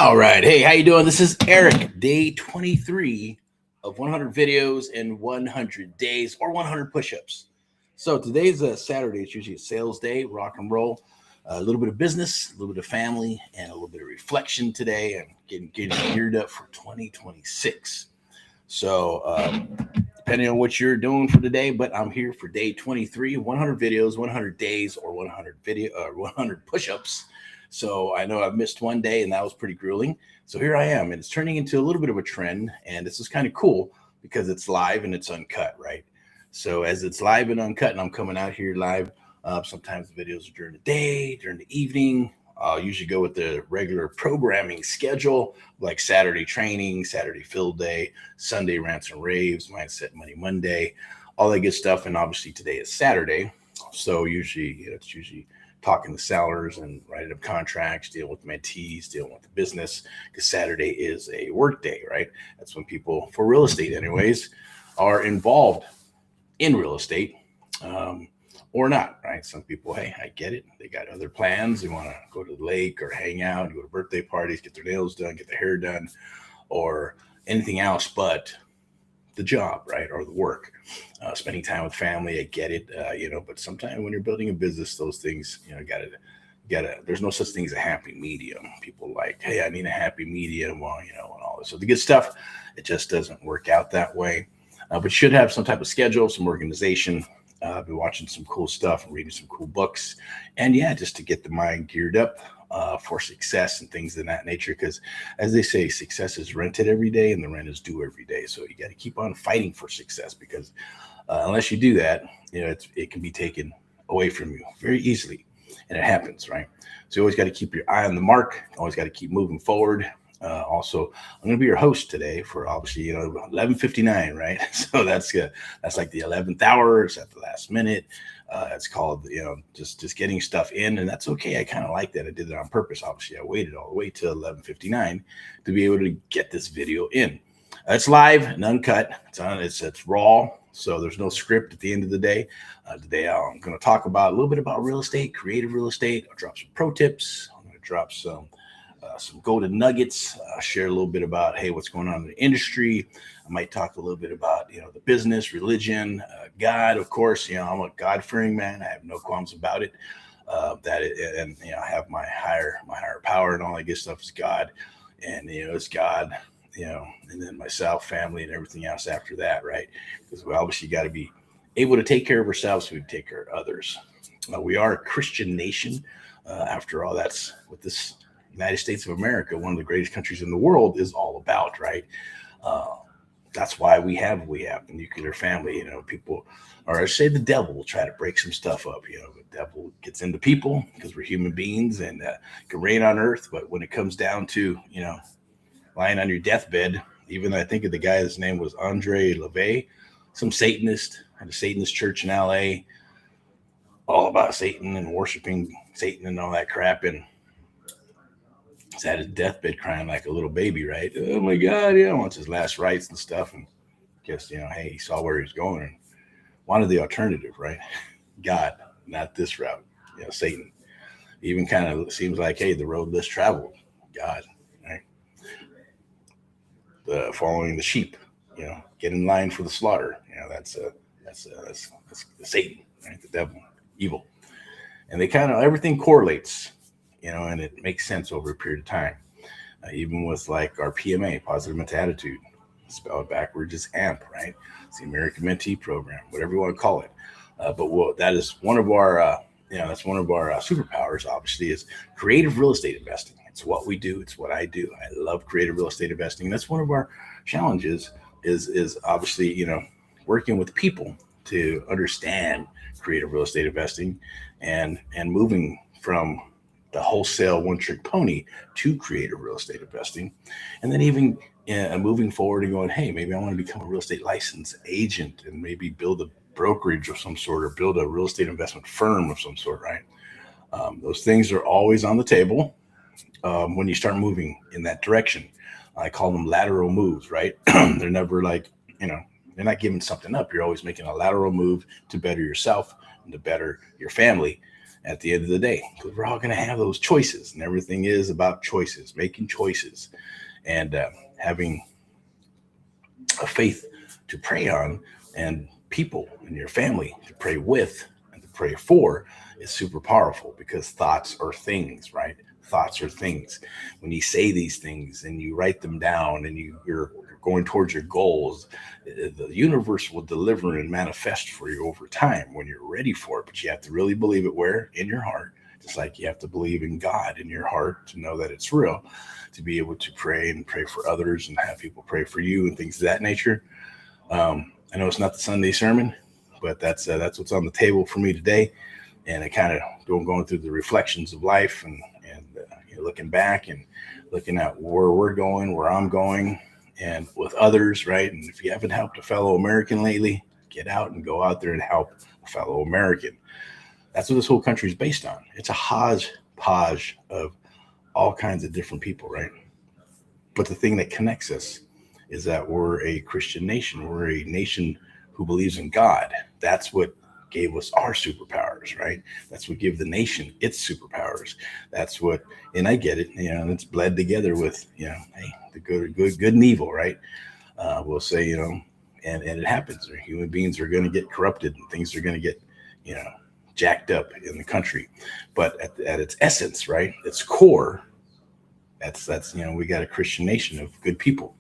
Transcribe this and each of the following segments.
All right. Hey, how you doing? This is Eric, day 23 of 100 videos in 100 days or 100 push-ups. So today's a Saturday. It's usually a sales day, rock and roll, a little bit of business, a little bit of family, and a little bit of reflection today and getting geared up for 2026. So depending on what you're doing for today, but I'm here for day 23, 100 videos, 100 days, or 100 push-ups. So I know I've missed one day and that was pretty grueling. So here I am, and it's turning into a little bit of a trend, and this is kind of cool because it's live and it's uncut, right? So as it's live and uncut, and I'm coming out here live, sometimes the videos are during the day, during the evening. I'll usually go with the regular programming schedule, like Saturday training, Saturday field day, Sunday rants and raves, mindset Money Monday, all that good stuff. And obviously today is Saturday. So usually it's usually talking to sellers and writing up contracts, dealing with mentees, dealing with the business, because Saturday is a work day, right? That's when people, for real estate anyways, are involved in real estate or not, right? Some people, hey, I get it. They got other plans. They want to go to the lake or hang out, go to birthday parties, get their nails done, get their hair done, or anything else but the job, right? Or the work, spending time with family. I get it, but sometimes when you're building a business, those things, gotta, there's no such thing as a happy medium. People like, hey, I need a happy medium, well, and all this. So the good stuff, it just doesn't work out that way. But you should have some type of schedule, some organization. I've been watching some cool stuff and reading some cool books. And yeah, just to get the mind geared up for success and things of that nature. Because as they say, success is rented every day and the rent is due every day. So you got to keep on fighting for success, because unless you do that, it can be taken away from you very easily. And it happens, right? So you always got to keep your eye on the mark. Always got to keep moving forward. Also, I'm going to be your host today for obviously, 11:59, right? So that's like the 11th hour. It's at the last minute. It's called, just getting stuff in, and that's okay. I kind of like that. I did it on purpose. Obviously, I waited all the way till 11:59 to be able to get this video in. It's live and uncut. It's raw. So there's no script at the end of the day. Today, I'm going to talk about a little bit about real estate, creative real estate. I'll drop some pro tips. I'm going to drop some golden nuggets, share a little bit about, hey, what's going on in the industry. I might talk a little bit about, the business, religion, God, of course. I'm a God-fearing man. I have no qualms about it. I have my higher power, and all that good stuff is God. And, it's God, and then myself, family, and everything else after that, right? Because we obviously got to be able to take care of ourselves so we can take care of others. We are a Christian nation. After all, that's what this United States of America, one of the greatest countries in the world, is all about, right? That's why we have the nuclear family. People, or I say the devil will try to break some stuff up. The devil gets into people because we're human beings and can reign on earth. But when it comes down to, lying on your deathbed, even I think of the guy, his name was Andre LaVey, some Satanist, had a Satanist church in LA, all about Satan and worshiping Satan and all that crap. And he's at his deathbed crying like a little baby, right? Oh my God, wants his last rites and stuff. And guess, hey, he saw where he was going and wanted the alternative, right? God, not this route, Satan. Even kind of seems like, hey, the road less traveled, God, right? Following the sheep, get in line for the slaughter. That's Satan, right? The devil, evil. And they kind of, everything correlates, and it makes sense over a period of time. Even with like our PMA, positive mental attitude, spelled backwards is AMP, right? It's the American Mentee Program, whatever you want to call it. But that is one of our, that's one of our superpowers, obviously, is creative real estate investing. It's what we do. It's what I do. I love creative real estate investing. And that's one of our challenges is obviously, working with people to understand creative real estate investing and moving from the wholesale one-trick pony to creative real estate investing. And then even moving forward and going, hey, maybe I want to become a real estate licensed agent and maybe build a brokerage of some sort or build a real estate investment firm of some sort, right? Those things are always on the table when you start moving in that direction. I call them lateral moves, right? They're never like, you're not giving something up. You're always making a lateral move to better yourself and to better your family. at the end of the day, because we're all going to have those choices, and everything is about choices, making choices, and having a faith to pray on, and people in your family to pray with and to pray for is super powerful, because thoughts are things, right? Thoughts are things. When you say these things and you write them down and you're going towards your goals, the universe will deliver and manifest for you over time when you're ready for it. But you have to really believe it where? In your heart. Just like you have to believe in God in your heart to know that it's real, to be able to pray and pray for others and have people pray for you and things of that nature. I know it's not the Sunday sermon, but that's what's on the table for me today. And I kind of going through the reflections of life and looking back and looking at where we're going, where I'm going, and with others, right? And if you haven't helped a fellow American lately, get out and go out there and help a fellow American. That's what this whole country is based on. It's a hodgepodge of all kinds of different people, right? But the thing that connects us is that we're a Christian nation. We're a nation who believes in God. That's what gave us our superpowers, right? That's what gave the nation its superpowers. That's what, and I get it, and it's bled together with, hey, the good and evil, right? We'll say, and it happens. Human beings are going to get corrupted and things are going to get, jacked up in the country. But at its essence, right, its core, that's we got a Christian nation of good people.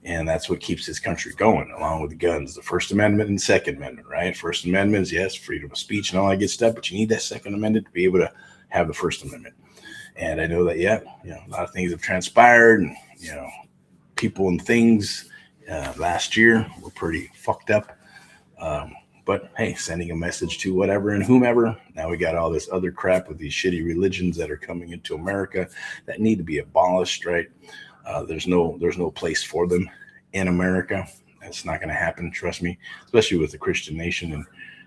And that's what keeps this country going, along with the guns, the First Amendment and Second Amendment, right? First Amendment is, yes, freedom of speech and all that good stuff, but you need that Second Amendment to be able to have the First Amendment. And I know that, a lot of things have transpired, and, people and things last year were pretty fucked up. But hey, sending a message to whatever and whomever. Now we got all this other crap with these shitty religions that are coming into America that need to be abolished, right? There's no place for them in America. That's not going to happen. Trust me, especially with the Christian nation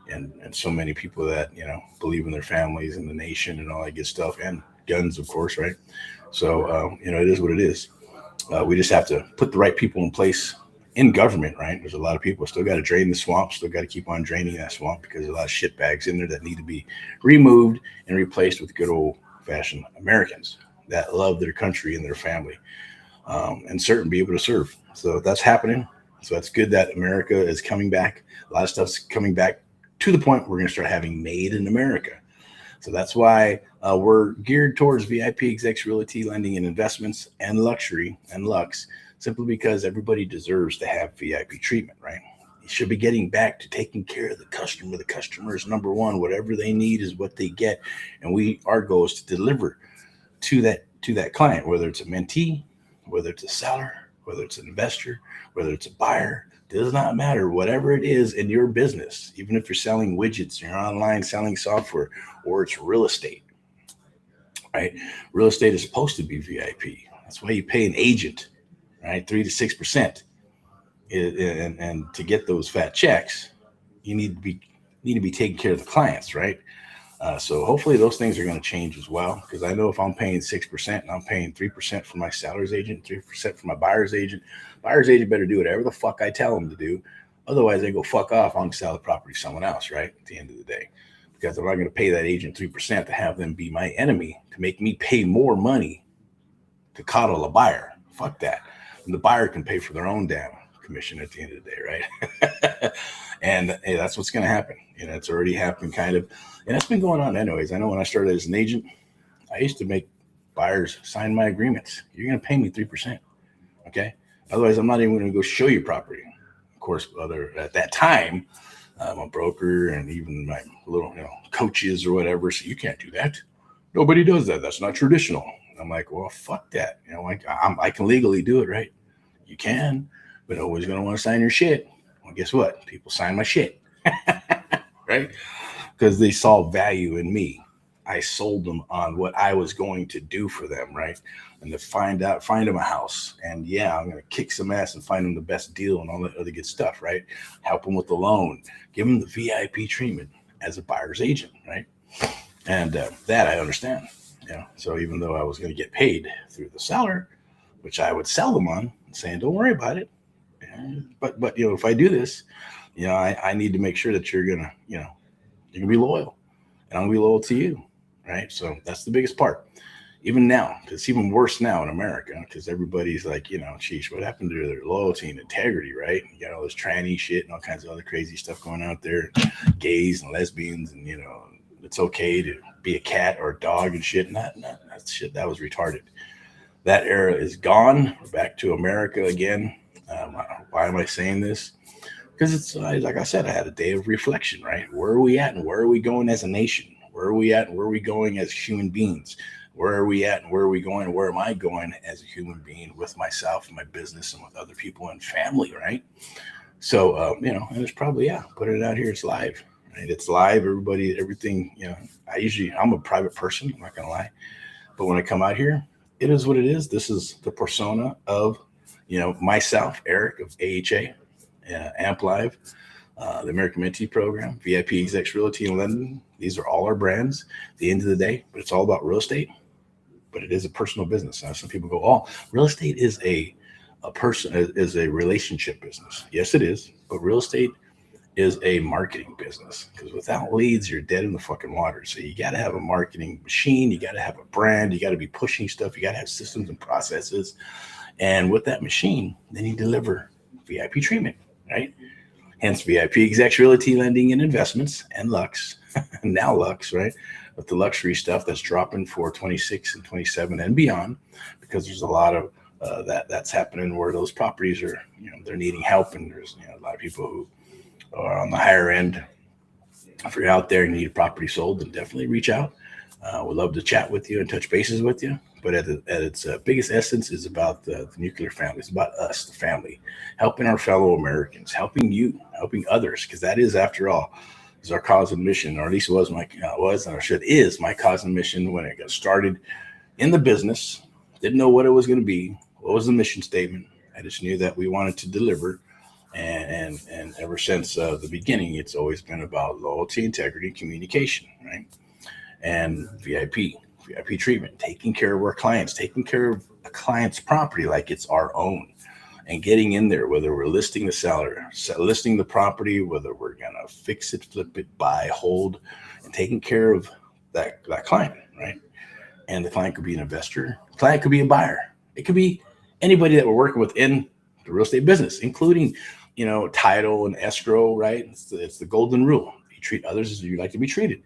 and so many people that, believe in their families and the nation and all that good stuff, and guns, of course. Right. So, it is what it is. We just have to put the right people in place in government. Right. There's a lot of people still got to drain the swamp, still got to keep on draining that swamp, because there's a lot of shit bags in there that need to be removed and replaced with good old fashioned Americans that love their country and their family. And certain be able to serve. So that's happening. So that's good that America is coming back. A lot of stuff's coming back to the point we're going to start having made in America. So that's why we're geared towards VIPeXecs Realty, lending and investments, and luxury and lux, simply because everybody deserves to have VIP treatment, right? You should be getting back to taking care of the customer. The customer is number one. Whatever they need is what they get. And our goal is to deliver to that client, whether it's a mentee, whether it's a seller, whether it's an investor, whether it's a buyer, does not matter. Whatever it is in your business, even if you're selling widgets, you're online selling software, or it's real estate, right? Real estate is supposed to be VIP. That's why you pay an agent, right? 3 to 6%. And to get those fat checks, you need to be taking care of the clients, right? So hopefully those things are going to change as well, because I know if I'm paying 6% and I'm paying 3% for my seller's agent, 3% for my buyer's agent better do whatever the fuck I tell them to do. Otherwise, they go fuck off. I'm going to sell the property to someone else, right? At the end of the day, because I'm not going to pay that agent 3% to have them be my enemy, to make me pay more money to coddle a buyer. Fuck that. And the buyer can pay for their own damn commission at the end of the day, right? And hey, that's what's going to happen. It's already happened, kind of. And that's been going on anyways. I know when I started as an agent, I used to make buyers sign my agreements. You're going to pay me 3%. Okay. Otherwise, I'm not even going to go show you property. Of course, at that time, I'm a broker and even my little, coaches or whatever. So you can't do that. Nobody does that. That's not traditional. I'm like, well, fuck that. I can legally do it, right? You can, but nobody's going to want to sign your shit. Well, guess what? People sign my shit, right? Because they saw value in me. I sold them on what I was going to do for them, right? And to find them a house. And I'm going to kick some ass and find them the best deal and all that other good stuff, right? Help them with the loan, give them the VIP treatment as a buyer's agent, right? And that I understand. So even though I was going to get paid through the seller, which I would sell them on, saying, don't worry about it. But if I do this, I need to make sure that you're going to be loyal, and I'm going to be loyal to you. right? So that's the biggest part. Even now, it's even worse now in America because everybody's like, sheesh, what happened to their loyalty and integrity, right? You got all this tranny shit and all kinds of other crazy stuff going out there, gays and lesbians, and it's okay to be a cat or a dog and shit. Not that shit. That was retarded. That era is gone. We're back to America again. Why am I saying this? Because it's like I said, I had a day of reflection, right? Where are we at and where are we going as a nation? Where are we at and where are we going as human beings? Where are we at and where are we going? Where am I going as a human being with myself and my business and with other people and family, right? So, and it's probably, put it out here. It's live, right? It's live. Everybody, everything, I'm a private person. I'm not going to lie. But when I come out here, it is what it is. This is the persona of, myself, Erick of AHA, Amp Live, the American Mentee Program, VIPeXecs Realty in London. These are all our brands at the end of the day, but it's all about real estate. But it is a personal business. Now, some people go, "Oh, real estate is a relationship business." Yes, it is. But real estate is a marketing business because without leads, you're dead in the fucking water. So you got to have a marketing machine. You got to have a brand. You got to be pushing stuff. You got to have systems and processes. And with that machine, then you deliver VIP treatment, right? Hence VIPeXecs Realty Lending and Investments and Lux, now Lux, right? With the luxury stuff that's dropping for 26 and 27 and beyond, because there's a lot of that's happening where those properties are, they're needing help, and there's a lot of people who are on the higher end. If you're out there and you need a property sold, then definitely reach out. We'd love to chat with you and touch bases with you. But at its biggest essence is about the nuclear family. It's about us, the family, helping our fellow Americans, helping you, helping others, because that is, after all, is our cause and mission, or at least is my cause and mission when I got started in the business. Didn't know what it was going to be. What was the mission statement? I just knew that we wanted to deliver. And ever since the beginning, it's always been about loyalty, integrity, communication, right? And VIP treatment, taking care of our clients, taking care of a client's property like it's our own, and getting in there, whether we're listing the seller, listing the property, whether we're going to fix it, flip it, buy, hold, and taking care of that client, right? And the client could be an investor. The client could be a buyer. It could be anybody that we're working with in the real estate business, including, title and escrow, right? It's the golden rule. You treat others as you like to be treated.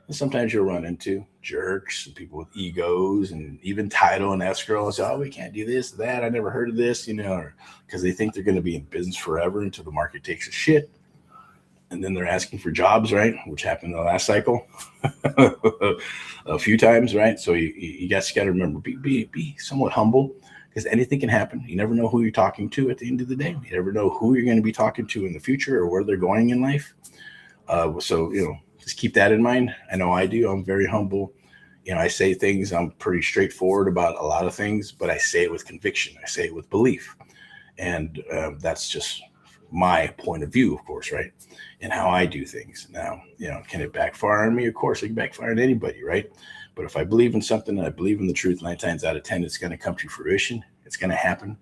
And sometimes you'll run into jerks and people with egos, and even title and escrow and say, "Oh, we can't do this, that. I never heard of this," because they think they're going to be in business forever until the market takes a shit. And then they're asking for jobs, right? Which happened in the last cycle a few times, right? So you guys got to remember, be somewhat humble, because anything can happen. You never know who you're talking to at the end of the day. You never know who you're going to be talking to in the future or where they're going in life. So, just keep that in mind. I know I do. I'm very humble. I say things, I'm pretty straightforward about a lot of things, but I say it with conviction. I say it with belief. And that's just my point of view, of course, right? And how I do things. Now, can it backfire on me? Of course, it can backfire on anybody, right? But if I believe in something and I believe in the truth, 9 times out of 10, it's going to come to fruition. It's going to happen.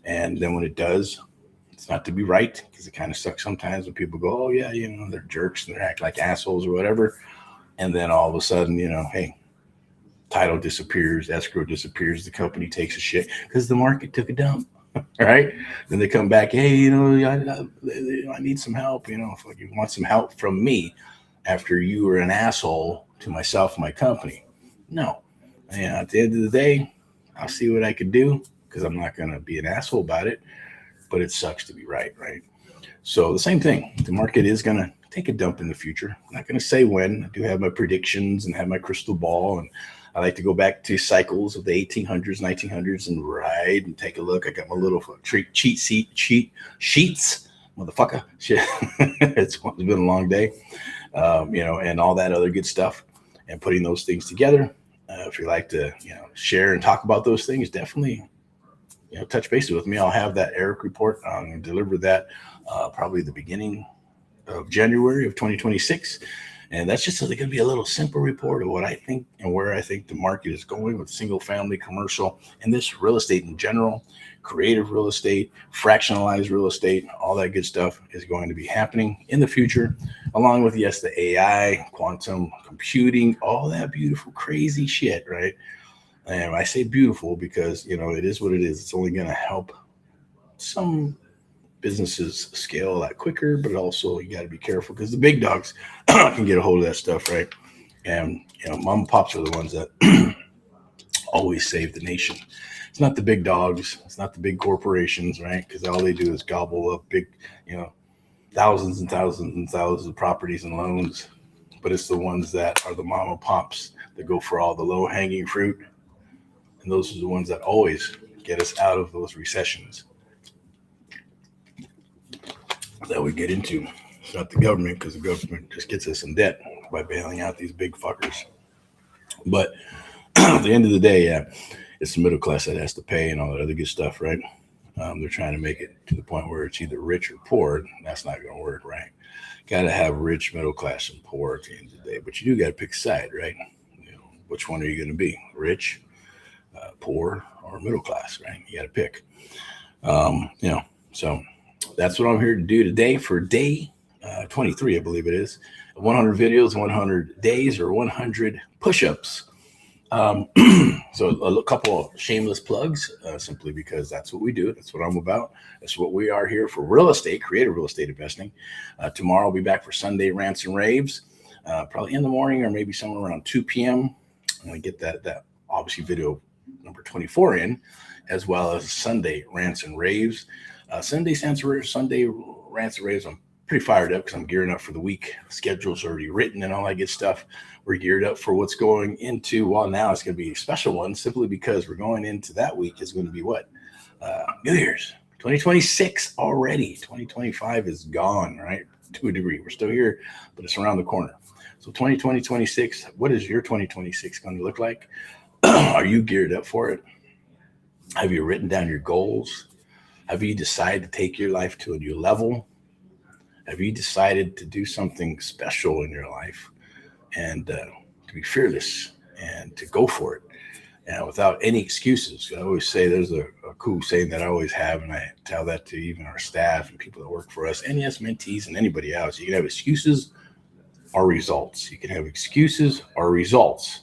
And then when it does, it's not to be right, because it kind of sucks sometimes when people go, "Oh yeah, they're jerks and they act like assholes or whatever." And then all of a sudden, hey, title disappears, escrow disappears, the company takes a shit because the market took a dump, right? Then they come back, "Hey, I need some help. If you want some help from me after you were an asshole to myself and my company." No. At the end of the day, I'll see what I could do, because I'm not going to be an asshole about it. But it sucks to be right? So the same thing. The market is going to take a dump in the future. I'm not going to say when. I do have my predictions and have my crystal ball, and I like to go back to cycles of the 1800s, 1900s, and ride and take a look. I got my little cheat sheets, motherfucker. Shit. It's been a long day, and all that other good stuff, and putting those things together. If you like to, share and talk about those things, definitely, touch bases with me. I'll have that Erick report. I'm going to deliver that probably the beginning of January of 2026. And that's just going to be a little simple report of what I think and where I think the market is going with single family, commercial, and this real estate in general, creative real estate, fractionalized real estate, all that good stuff is going to be happening in the future, along with, yes, the AI, quantum computing, all that beautiful, crazy shit, right? And I say beautiful because, it is what it is. It's only going to help some businesses scale a lot quicker, but also you got to be careful because the big dogs can get a hold of that stuff, right? And mom and pops are the ones that always save the nation. It's not the big dogs, it's not the big corporations, right? Because all they do is gobble up big, thousands and thousands and thousands of properties and loans. But it's the ones that are the mom and pops that go for all the low hanging fruit, and those are the ones that always get us out of those recessions that we get into. It's not the government, because the government just gets us in debt by bailing out these big fuckers. But at the end of the day, yeah, it's the middle class that has to pay and all that other good stuff, right? They're trying to make it to the point where it's either rich or poor. That's not going to work, right? Got to have rich, middle class, and poor at the end of the day. But you do got to pick a side, right? Which one are you going to be? Rich, poor, or middle class, right? You got to pick. So that's what I'm here to do today for day 23, I believe it is. 100 videos, 100 days, or 100 push-ups. So a couple of shameless plugs, simply because that's what we do. That's what I'm about. That's what we are here for: real estate, creative real estate investing. Tomorrow I'll be back for Sunday rants and raves, probably in the morning or maybe somewhere around 2 p.m. I'm going to get that obviously video number 24 in, as well as Sunday rants and raves. Sunday rants and raves, I'm pretty fired up because I'm gearing up for the week. Schedule's already written and all that good stuff. We're geared up for what's going into, well, now it's going to be a special one, simply because we're going into that week is going to be what? New Year's 2026 already. 2025 is gone, right? To a degree. We're still here, but it's around the corner. So 2026, what is your 2026 going to look like? Are you geared up for it? Have you written down your goals? Have you decided to take your life to a new level? Have you decided to do something special in your life and to be fearless and to go for it, and without any excuses? I always say, there's a cool saying that I always have, and I tell that to even our staff and people that work for us, and yes, mentees and anybody else. You can have excuses or results. You can have excuses or results.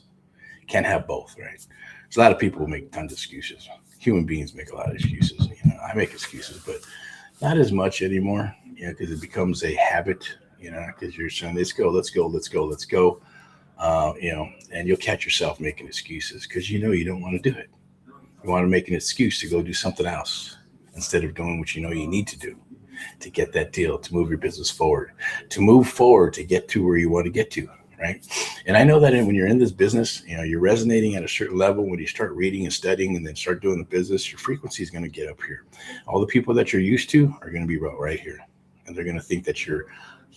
You can't have both, right? There's a lot of people who make tons of excuses. Human beings make a lot of excuses. I make excuses, but not as much anymore, because it becomes a habit, because you're saying, let's go, and you'll catch yourself making excuses because you don't want to do it. You want to make an excuse to go do something else instead of doing what you need to do to get that deal, to move your business forward, to get to where you want to get to, right? And I know that when you're in this business, you're resonating at a certain level. When you start reading and studying and then start doing the business, your frequency is going to get up here. All the people that you're used to are going to be right here. And they're going to think that you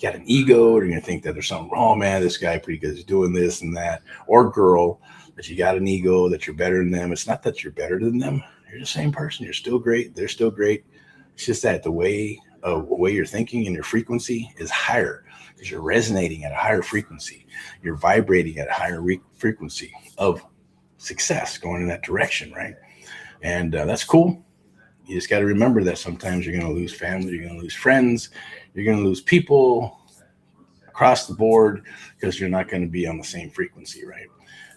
got an ego, or you're going to think that there's something wrong. Man, this guy pretty good is doing this and that, or girl, that you got an ego, that you're better than them. It's not that you're better than them. You're the same person. You're still great. They're still great. It's just that the way you're thinking and your frequency is higher, because you're resonating at a higher frequency. You're vibrating at a higher frequency of success, going in that direction, right? And that's cool. You just got to remember that sometimes you're going to lose family, you're going to lose friends, you're going to lose people across the board because you're not going to be on the same frequency, right?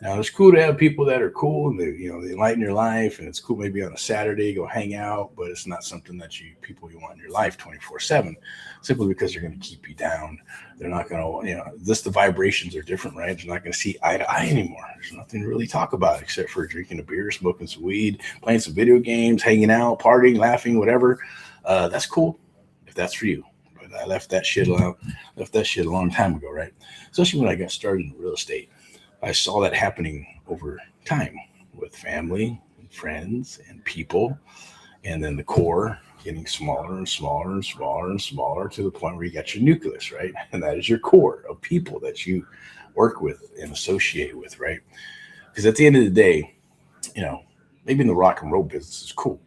Now, it's cool to have people that are cool and they enlighten your life, and it's cool maybe on a Saturday go hang out, but it's not something that people you want in your life 24/7, simply because they're going to keep you down. They're not going to, the vibrations are different, right? They're not going to see eye to eye anymore. There's nothing to really talk about except for drinking a beer, smoking some weed, playing some video games, hanging out, partying, laughing, whatever. That's cool if that's for you. But I left that shit a long time ago, right? Especially when I got started in real estate. I saw that happening over time with family and friends and people, and then the core getting smaller and smaller and smaller and smaller to the point where you got your nucleus, right? And that is your core of people that you work with and associate with, right? Because at the end of the day, maybe in the rock and roll business is cool.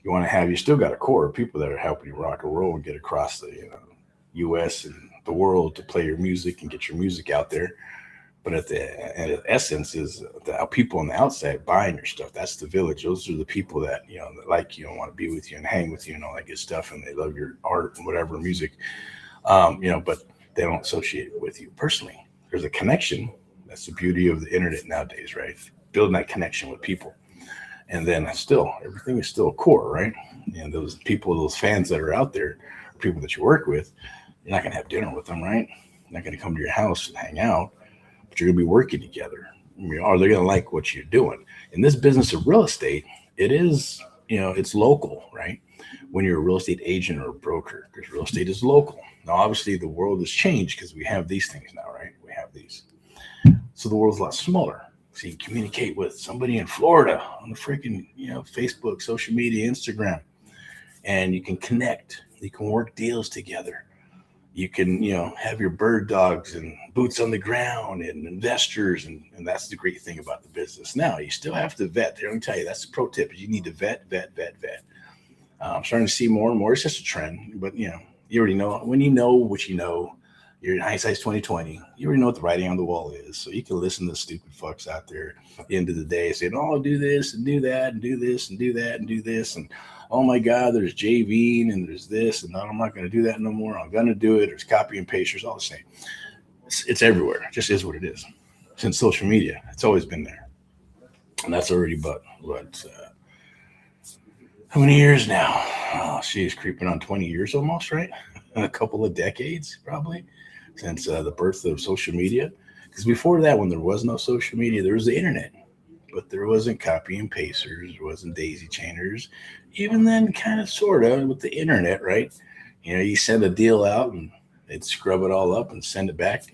You still got a core of people that are helping you rock and roll and get across the U.S. and the world to play your music and get your music out there. But at the essence is the people on the outside buying your stuff. That's the village. Those are the people that, that like you and want to be with you and hang with you and all that good stuff. And they love your art and whatever music, but they don't associate with you personally. There's a connection. That's the beauty of the internet nowadays, right? Building that connection with people. And then still, everything is still a core, right? And those people, those fans that are out there, people that you work with, you're not going to have dinner with them, right? You're not going to come to your house and hang out, but you're going to be working together. Are they going to like what you're doing? In this business of real estate, it is, it's local, right? When you're a real estate agent or a broker, because real estate is local. Now, obviously, the world has changed because we have these things now, right? We have these. So the world's a lot smaller. So you communicate with somebody in Florida on the freaking, Facebook, social media, Instagram, and you can connect. You can work deals together. You can, have your bird dogs and boots on the ground and investors. And that's the great thing about the business. Now, you still have to vet. Let me tell you, that's the pro tip. You need to vet. I'm starting to see more and more. It's just a trend. But, you already know. When you know what you know, you're in hindsight's 2020. You already know what the writing on the wall is. So you can listen to stupid fucks out there at the end of the day saying, oh, do this and do that and do this and do that and do this. And, oh, my God, there's JV and there's this. And I'm not going to do that no more. I'm going to do it. There's copy and paste. There's all the same. It's everywhere. It just is what it is. Since social media, it's always been there. And that's already how many years now? Oh, she's creeping on 20 years almost, right? A couple of decades, probably. Since the birth of social media. Because before that, when there was no social media, there was the internet. But there wasn't copy and pasters, there wasn't daisy chainers. Even then, kind of, sort of, with the internet, right? You send a deal out and they'd scrub it all up and send it back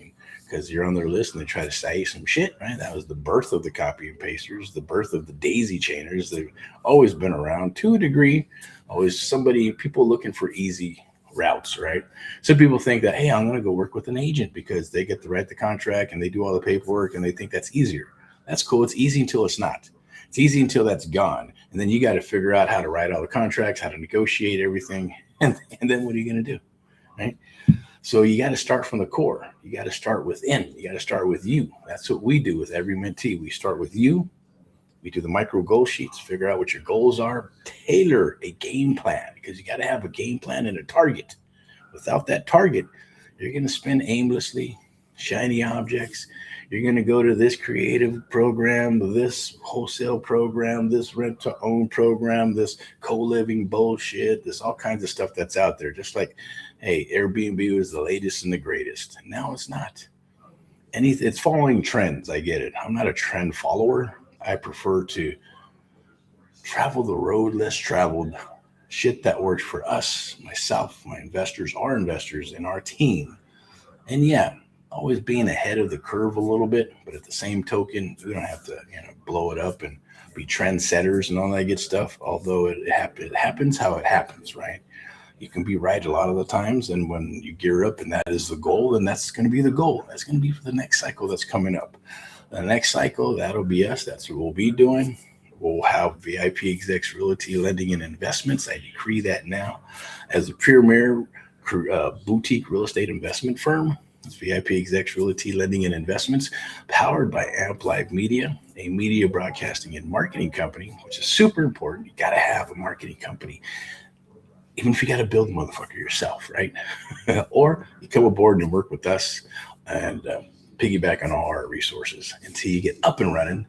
because you're on their list and they try to sell you some shit, right? That was the birth of the copy and pasters, the birth of the daisy chainers. They've always been around to a degree. Always people looking for easy routes, right? Some people think that, hey, I'm going to go work with an agent because they get to write the contract and they do all the paperwork and they think that's easier. That's cool. It's easy until it's not. It's easy until that's gone. And then you got to figure out how to write all the contracts, how to negotiate everything. And then what are you going to do, right? So you got to start from the core. You got to start within. You got to start with you. That's what we do with every mentee. We start with you. We do the micro goal sheets, figure out what your goals are, tailor a game plan because you got to have a game plan and a target. Without that target, you're going to spend aimlessly, shiny objects. You're going to go to this creative program, this wholesale program, this rent to own program, this co-living bullshit, this all kinds of stuff that's out there. Just like, hey, Airbnb was the latest and the greatest. Now it's not. It's following trends. I get it. I'm not a trend follower. I prefer to travel the road less traveled, shit that works for us, myself, my investors, our investors, and our team. And yeah, always being ahead of the curve a little bit, but at the same token, we don't have to, blow it up and be trendsetters and all that good stuff. Although it happens how it happens, right? You can be right a lot of the times, and when you gear up and that is the goal, then that's going to be the goal. That's going to be for the next cycle that's coming up. The next cycle, that'll be us. That's what we'll be doing. We'll have VIPeXecs Realty Lending and Investments. I decree that now as a premier boutique real estate investment firm. It's VIPeXecs Realty Lending and Investments, powered by Amp Live Media, a media broadcasting and marketing company, which is super important. You got to have a marketing company, even if you got to build a motherfucker yourself, right? Or you come aboard and work with us and piggyback on all our resources until you get up and running.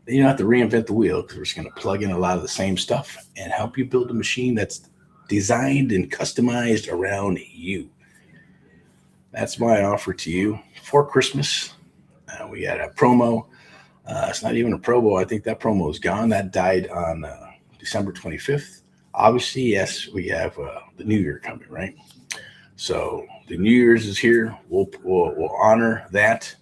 Then you don't have to reinvent the wheel because we're just going to plug in a lot of the same stuff and help you build a machine that's designed and customized around you. That's my offer to you for Christmas. We got a promo. It's not even a promo. I think that promo is gone. That died on December 25th. Obviously, yes, we have the New Year coming, right? So the New Year's is here. We'll honor that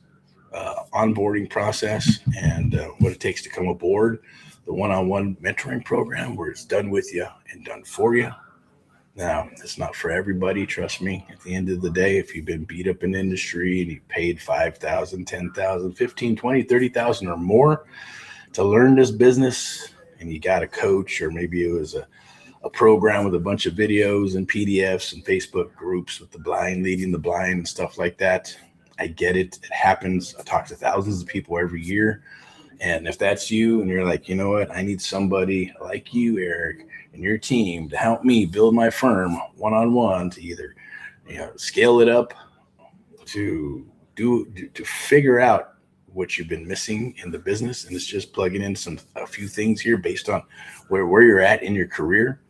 onboarding process and what it takes to come aboard the one-on-one mentoring program where it's done with you and done for you. Now, it's not for everybody, trust me. At the end of the day, if you've been beat up in industry and you paid $5,000, $10,000, $15,000, $20,000, $30,000 or more to learn this business, and you got a coach, or maybe it was a a program with a bunch of videos and PDFs and Facebook groups with the blind leading the blind and stuff like that. I get it. It happens. I talk to thousands of people every year. And if that's you and you're like, you know what, I need somebody like you, Eric, and your team to help me build my firm one-on-one to either, scale it up, to figure out what you've been missing in the business. And it's just plugging in a few things here based on where you're at in your career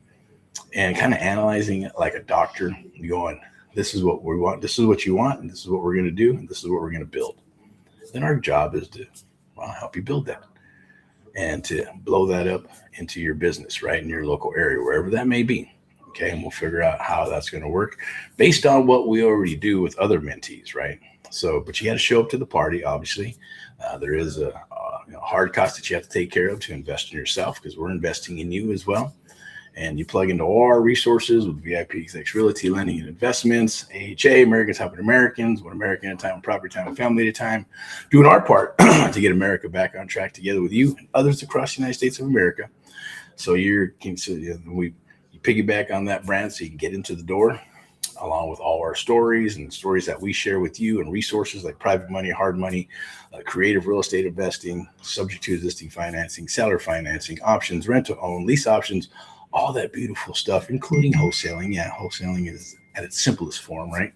and kind of analyzing it like a doctor, going, this is what we want, this is what you want, and this is what we're going to do, and this is what we're going to build. Then our job is to help you build that and to blow that up into your business, right, in your local area, wherever that may be. Okay, and we'll figure out how that's going to work based on what we already do with other mentees, right? So, but you got to show up to the party, obviously. There is a hard cost that you have to take care of to invest in yourself, because we're investing in you as well. And you plug into all our resources with VIPeXecs Realty, Lending and Investments, AHA, Americans Helping Americans, one American at a time, property time, and family at a time, doing our part to get America back on track together with you and others across the United States of America. So we piggyback on that brand so you can get into the door, along with all our stories and stories that we share with you, and resources like private money, hard money, creative real estate investing, subject to existing financing, seller financing, options, rent to own, lease options, all that beautiful stuff, including wholesaling. Yeah, wholesaling is at its simplest form, right?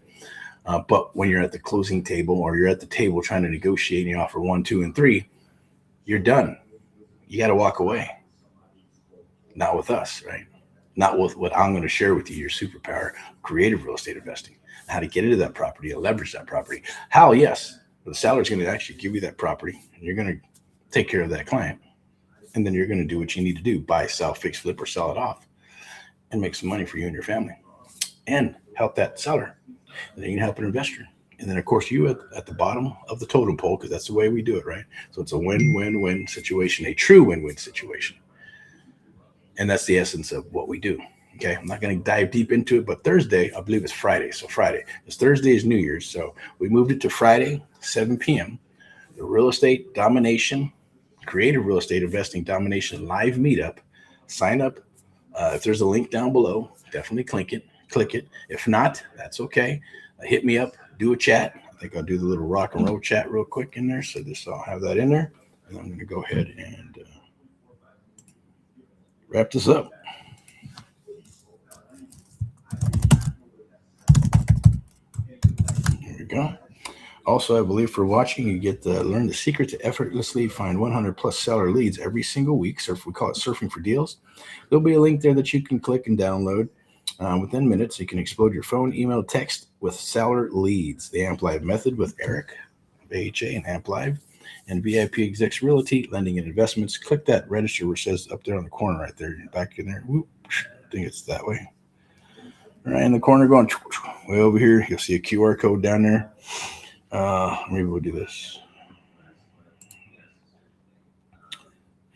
But when you're at the closing table, or you're at the table trying to negotiate and you offer 1, 2, and 3, you're done. You got to walk away. Not with us, right? Not with what I'm going to share with you, your superpower, creative real estate investing, how to get into that property and leverage that property. How, yes, the seller's going to actually give you that property, and you're going to take care of that client. And then you're going to do what you need to do: buy, sell, fix, flip, or sell it off, and make some money for you and your family, and help that seller. And then you can help an investor. And then, of course, you at the bottom of the totem pole, because that's the way we do it, right? So it's a win-win-win situation, a true win-win situation. And that's the essence of what we do. Okay, I'm not going to dive deep into it, but Thursday, I believe it's Friday. So Friday, because Thursday is New Year's. So we moved it to Friday, 7 p.m. The real estate domination, creative real estate investing domination live meetup. Sign up. If there's a link down below, definitely click it. If not, that's okay. Hit me up, do a chat. I think I'll do the little rock and roll chat real quick in there. So I'll have that in there. And I'm going to go ahead and wrap this up. There we go. Also, I believe for watching, you get to learn the secret to effortlessly find 100 plus seller leads every single week. We call it surfing for deals. There'll be a link there that you can click and download within minutes. You can explode your phone, email, text with seller leads. The Amp Live method with Erick, AHA, and Amp Live, and VIPeXecs Realty, Lending and Investments. Click that register, which says up there on the corner right there, back in there. Whoop, I think it's that way. Right in the corner, going way over here. You'll see a QR code down there. Maybe we'll do this.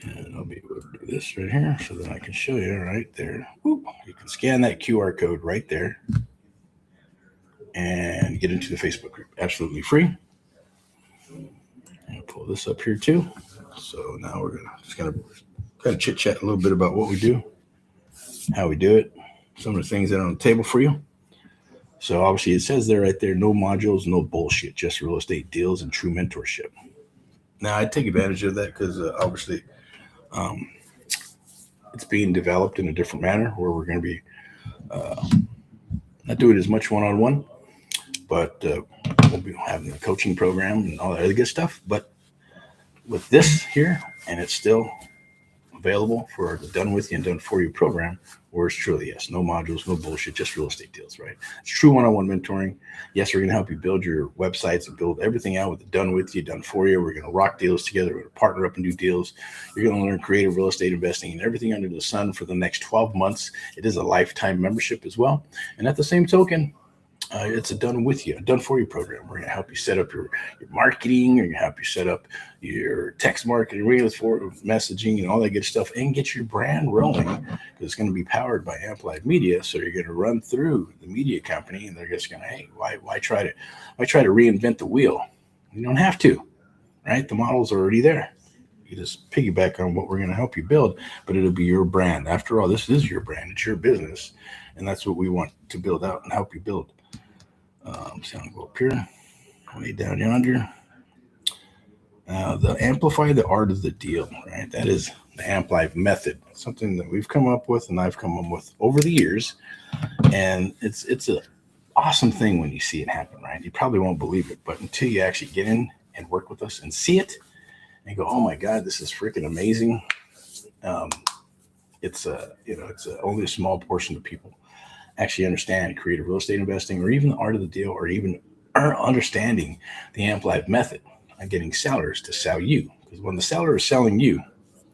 And I'll be able to do this right here, so then I can show you right there. Whoop. You can scan that QR code right there and get into the Facebook group. Absolutely free. And pull this up here too. So now we're just gonna kind of chit chat a little bit about what we do, how we do it, some of the things that are on the table for you. So obviously it says there right there, no modules, no bullshit, just real estate deals and true mentorship. Now I take advantage of that because obviously it's being developed in a different manner, where we're going to be not doing as much one-on-one, but we'll be having a coaching program and all that other good stuff. But with this here, and it's still available for the Done With You and Done For You program, where it's truly, yes, no modules, no bullshit, just real estate deals, right? It's true one-on-one mentoring. Yes, we're going to help you build your websites and build everything out with the Done With You, Done For You. We're going to rock deals together. We're going to partner up and do deals. You're going to learn creative real estate investing and everything under the sun for the next 12 months. It is a lifetime membership as well. And at the same token, it's a Done With You, a Done For You program. We're going to help you set up your marketing. We're going to help you set up your text marketing, regulatory messaging, and all that good stuff, and get your brand rolling, because it's going to be powered by Amp Live Media. So you're going to run through the media company, and they're just going to, hey, why try to reinvent the wheel? You don't have to, right? The model's already there. You just piggyback on what we're going to help you build, but it'll be your brand. After all, this is your brand. It's your business, and that's what we want to build out and help you build. So I'm going to go up here, way down yonder. The amplify the art of the deal, right? That is the Amp Live method, something that we've come up with and I've come up with over the years. And it's an awesome thing when you see it happen, right? You probably won't believe it, but until you actually get in and work with us and see it and go, oh my God, this is freaking amazing. It's only a small portion of people actually understand creative real estate investing, or even the art of the deal, or even are understanding the Amp Live method on getting sellers to sell you. Because when the seller is selling you,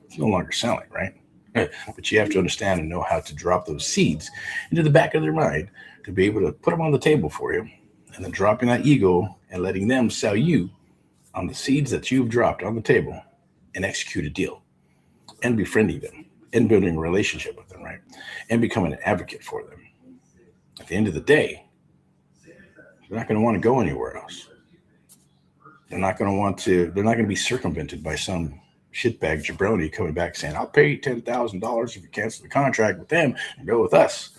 it's no longer selling, right? But you have to understand and know how to drop those seeds into the back of their mind to be able to put them on the table for you, and then dropping that ego and letting them sell you on the seeds that you've dropped on the table, and execute a deal, and befriending them and building a relationship with them, right? And becoming an advocate for them. At the end of the day, they're not going to want to go anywhere else. They're not going to be circumvented by some shitbag jabroni coming back saying, I'll pay you $10,000 if you cancel the contract with them and go with us.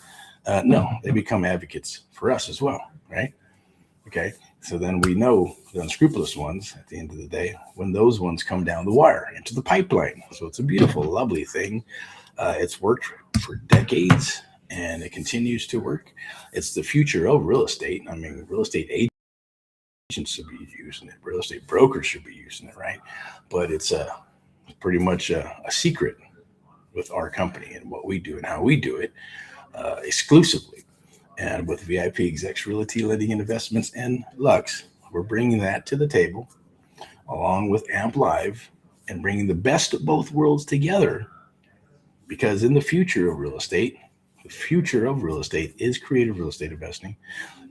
No, they become advocates for us as well, right? Okay, so then we know the unscrupulous ones at the end of the day, when those ones come down the wire into the pipeline. So it's a beautiful, lovely thing. It's worked for decades, and it continues to work. It's the future of real estate. I mean, real estate agents should be using it. Real estate brokers should be using it, right? But it's pretty much a secret with our company and what we do and how we do it exclusively. And with VIPeXecs Realty, Lending and Investments, and Lux, we're bringing that to the table along with Amp Live and bringing the best of both worlds together. Because in the future of real estate, the future of real estate is creative real estate investing.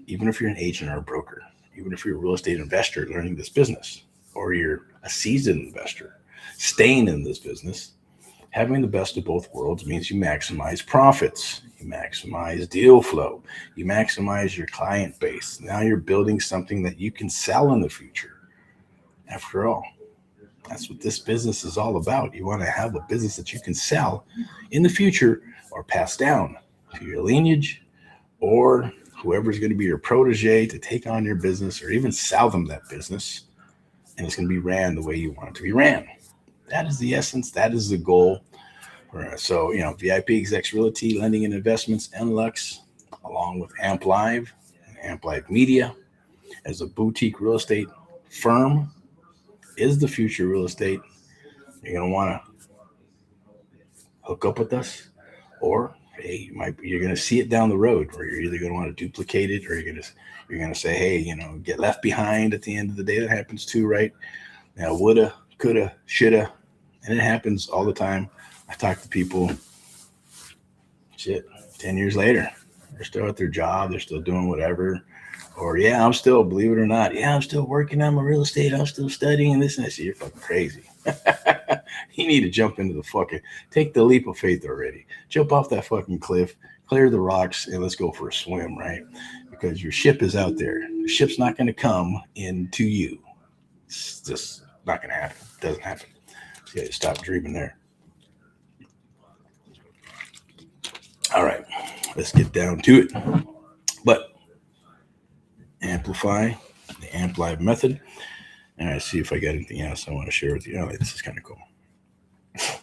Even if you're an agent or a broker, even if you're a real estate investor learning this business, or you're a seasoned investor staying in this business, having the best of both worlds means you maximize profits, you maximize deal flow, you maximize your client base. Now you're building something that you can sell in the future. After all, that's what this business is all about. You want to have a business that you can sell in the future or pass down to your lineage or whoever's going to be your protege to take on your business, or even sell them that business, and it's going to be ran the way you want it to be ran. That is the essence. That is the goal. So, VIPeXecs Realty, Lending and Investments, and Lux, along with Amp Live and Amp Live Media, as a boutique real estate firm, is the future of real estate. You're going to want to hook up with us, or hey, you're going to see it down the road, where you're either going to want to duplicate it, or you're going to say, hey, get left behind at the end of the day. That happens too, right? Now, woulda, coulda, shoulda, and it happens all the time. I talk to people, 10 years later, they're still at their job, they're still doing whatever. Or, I'm still, believe it or not, I'm still working on my real estate, I'm still studying this and that. You're fucking crazy. You need to jump into take the leap of faith already. Jump off that fucking cliff, clear the rocks, and let's go for a swim, right? Because your ship is out there. The ship's not going to come into you. It's just not going to happen. It doesn't happen. So you stop dreaming there. All right, let's get down to it. But amplify the Amp Live method. And I see if I got anything else I want to share with you. This is kind of cool.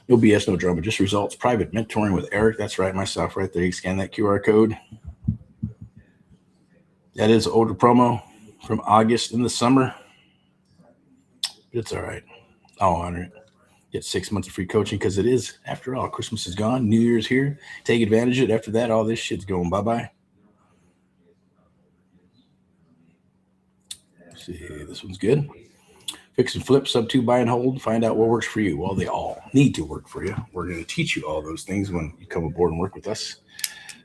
No BS, no drama, just results. Private mentoring with Erick. That's right, myself right there. You scan that QR code. That is an older promo from August in the summer. It's all right. I'll honor it. Get 6 months of free coaching, because it is, after all, Christmas is gone, New Year's here. Take advantage of it. After that, all this shit's going bye-bye. Let's see, this one's good. Fix and flip, sub 2, buy and hold. Find out what works for you. Well, they all need to work for you. We're going to teach you all those things when you come aboard and work with us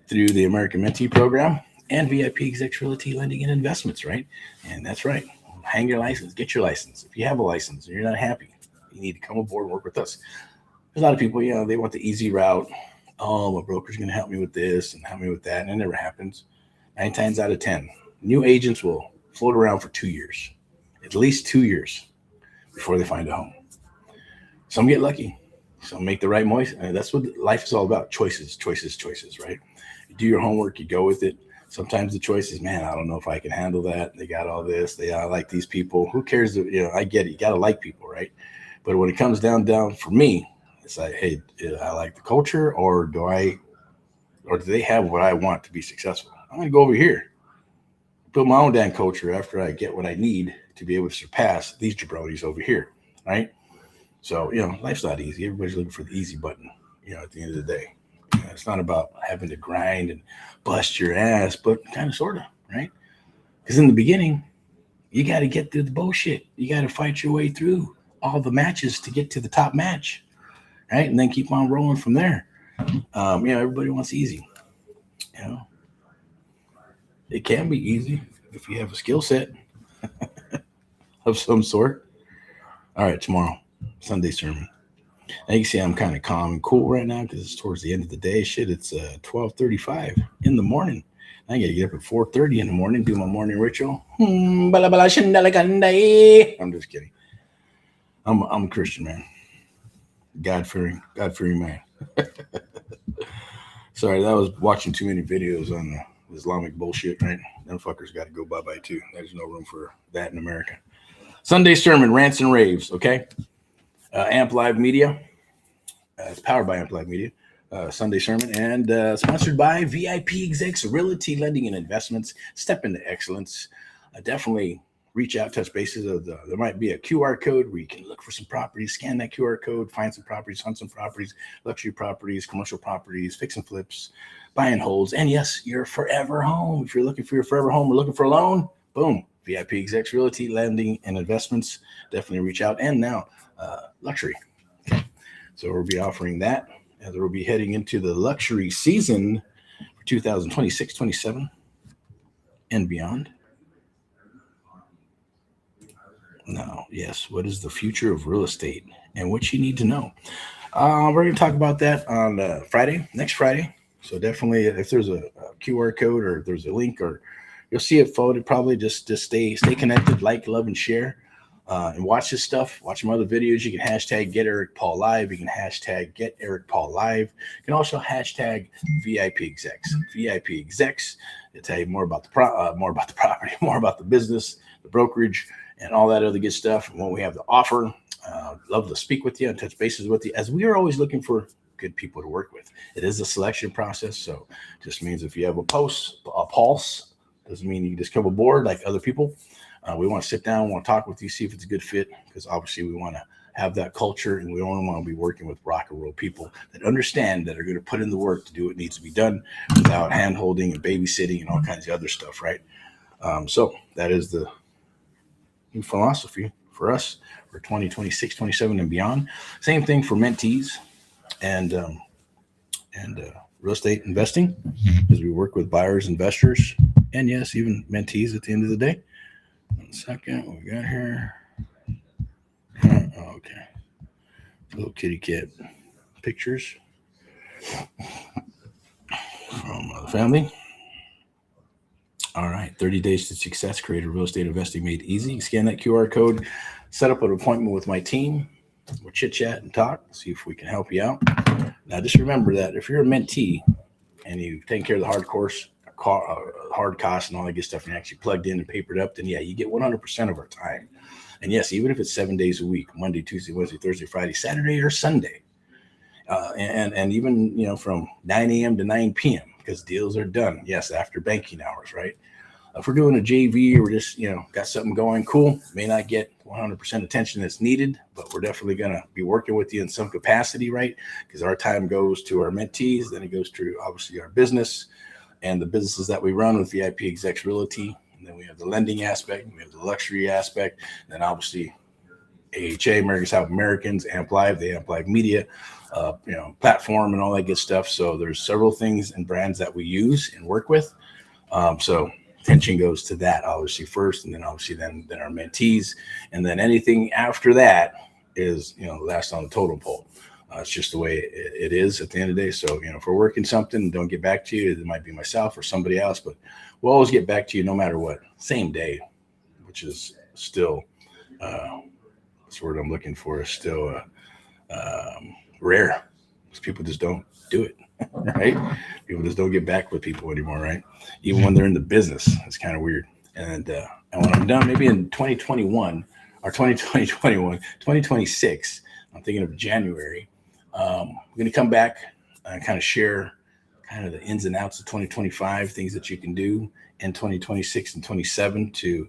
through the American Mentee Program and VIPeXecs Realty, Lending and Investments, right? And that's right. Hang your license. Get your license. If you have a license and you're not happy, you need to come aboard and work with us. There's a lot of people, they want the easy route. Oh, my broker's going to help me with this and help me with that. And it never happens. 9 times out of 10. New agents will float around for 2 years, at least 2 years, before they find a home. Some get lucky. Some make the right choice. And that's what life is all about. Choices, choices, choices, right? You do your homework, you go with it. Sometimes the choice is, man, I don't know if I can handle that. They got all this. I like these people. Who cares? I get it. You got to like people, right? But when it comes down for me, it's like, hey, I like the culture, or or do they have what I want to be successful? I'm going to go over here, build my own damn culture after I get what I need to be able to surpass these jabronis over here, right? So, life's not easy. Everybody's looking for the easy button, at the end of the day. It's not about having to grind and bust your ass, but kind of, sort of, right? Because in the beginning, you got to get through the bullshit. You got to fight your way through all the matches to get to the top match, right? And then keep on rolling from there. Everybody wants easy. It can be easy if you have a skill set of some sort. All right, tomorrow, Sunday sermon. Now you can see I'm kind of calm and cool right now because it's towards the end of the day. Shit, it's 12:35 in the morning. I got to get up at 4:30 in the morning, do my morning ritual. I'm just kidding. I'm a Christian, man. God-fearing man. Sorry, that was watching too many videos on the Islamic bullshit, right? Them fuckers got to go bye-bye too. There's no room for that in America. Sunday sermon, rants and raves, okay? Amp Live Media. It's powered by Amp Live Media. Sunday sermon, and sponsored by VIPeXecs, Realty, Lending, and Investments. Step into excellence. Definitely reach out, touch bases. There might be a QR code where you can look for some properties, scan that QR code, find some properties, hunt some properties, luxury properties, commercial properties, fix and flips, buy and holds, and yes, your forever home. If you're looking for your forever home or looking for a loan, boom, VIPeXecs, Realty, Lending, and Investments. Definitely reach out. And now, luxury. Okay. So we'll be offering that. As we'll be heading into the luxury season for 2026, 27, and beyond. Now, yes, what is the future of real estate and what you need to know? We're going to talk about that on next Friday. So definitely, if there's a QR code or if there's a link, or you'll see it floated, probably just stay connected, like, love, and share. And watch this stuff. Watch some other videos. You can hashtag Get Erick Paul Live. You can hashtag Get Erick Paul Live. You can also hashtag VIPeXecs. VIPeXecs. It'll tell you more about the property, more about the business, the brokerage, and all that other good stuff, and what we have to offer. Love to speak with you and touch bases with you, as we are always looking for good people to work with. It is a selection process, so just means if you have a pulse, doesn't mean you just come aboard like other people. We want to sit down, we want to talk with you, see if it's a good fit, because obviously we want to have that culture, and we only want to be working with rock and roll people that understand, that are going to put in the work to do what needs to be done without hand-holding and babysitting and all kinds of other stuff, right? So that is the new philosophy for us for 2026, 27, and beyond. Same thing for mentees and real estate investing, as we work with buyers, investors, and yes, even mentees at the end of the day. 1 second, what we got here? Okay. Little kitty cat pictures from the family. All right. 30 days to success. Created real estate investing made easy. Scan that QR code. Set up an appointment with my team. We'll chit chat and talk. See if we can help you out. Now, just remember that if you're a mentee and you've taken care of the hard costs and all that good stuff, and actually plugged in and papered up, then yeah, you get 100% of our time. And yes, even if it's 7 days a week, Monday, Tuesday, Wednesday, Thursday, Friday, Saturday, or Sunday, and even from 9 a.m. to 9 p.m. because deals are done. Yes, after banking hours, right? If we're doing a JV or we're just got something going, cool. May not get 100% attention that's needed, but we're definitely going to be working with you in some capacity, right? Because our time goes to our mentees, then it goes to obviously our business and the businesses that we run with VIPeXecs Realty. And then we have the lending aspect, we have the luxury aspect, and then obviously AHA, American South Americans, Amp Live, the Amp Live Media, platform and all that good stuff. So there's several things and brands that we use and work with. So attention goes to that obviously first, and then obviously then our mentees, and then anything after that is last on the totem pole. It's just the way it is at the end of the day. So if we're working something and don't get back to you, it might be myself or somebody else, but we'll always get back to you no matter what. Same day, which is still that's the word I'm looking for, is still rare. People just don't do it, right? People just don't get back with people anymore, right? Even when they're in the business, it's kind of weird. And when I'm done, maybe in 2021 or 2026, I'm thinking of January. We're going to come back and kind of share kind of the ins and outs of 2025, things that you can do in 2026 and 27 to